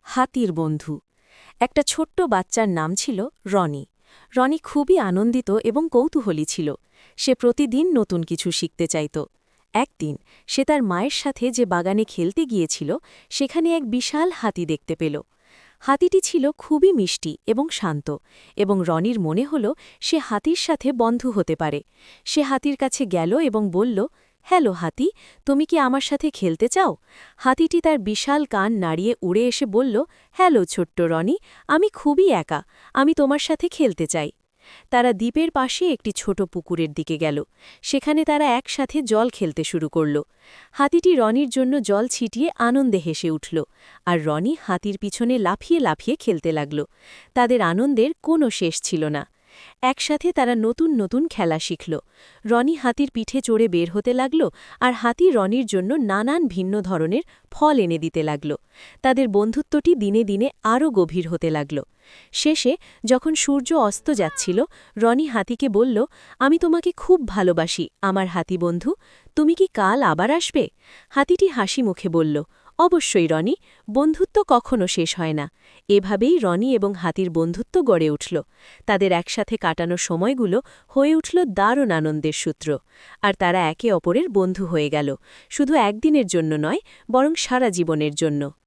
হাতির বন্ধু। একটা ছোট্ট বাচ্চার নাম ছিল রনি। রনি খুবই আনন্দিত এবং কৌতূহলী ছিল। সে প্রতিদিন নতুন কিছু শিখতে চাইত। একদিন সে তার মায়ের সাথে যে বাগানে খেলতে গিয়েছিল সেখানে এক বিশাল হাতি দেখতে পেল। হাতিটি ছিল খুবই মিষ্টি এবং শান্ত, এবং রনির মনে হল সে হাতির সাথে বন্ধু হতে পারে। সে হাতির কাছে গেল এবং বলল, হ্যালো হাতি, তুমি কি আমার সাথে খেলতে চাও? হাতিটি তার বিশাল কান নাড়িয়ে উড়ে এসে বলল, হ্যালো ছোট্ট রনি, আমি খুবই একা, আমি তোমার সাথে খেলতে চাই। তারা দ্বীপের পাশে একটি ছোট পুকুরের দিকে গেল। সেখানে তারা একসাথে জল খেলতে শুরু করল। হাতিটি রনির জন্য জল ছিটিয়ে আনন্দে হেসে উঠল, আর রনি হাতির পিছনে লাফিয়ে লাফিয়ে খেলতে লাগল। তাদের আনন্দের কোনো শেষ ছিল না। একসাথে তারা নতুন নতুন খেলা শিখল। রনি হাতির পিঠে চড়ে বের হতে লাগল, আর হাতি রনির জন্য নানান ভিন্ন ধরনের ফল এনে দিতে লাগল। তাদের বন্ধুত্বটি দিনে দিনে আরও গভীর হতে লাগল। শেষে যখন সূর্য অস্ত যাচ্ছিল, রনি হাতিকে বলল, আমি তোমাকে খুব ভালোবাসি আমার হাতি বন্ধু, তুমি কি কাল আবার আসবে? হাতিটি হাসি মুখে বলল, অবশ্যই রনি, বন্ধুত্ব কখনো শেষ হয় না। এভাবেই রনি এবং হাতির বন্ধুত্ব গড়ে উঠল। তাদের একসাথে কাটানো সময়গুলো হয়ে উঠল দারুণ আনন্দের সূত্র। আর তারা একে অপরের বন্ধু হয়ে গেল, শুধু একদিনের জন্য নয়, বরং সারা জীবনের জন্য।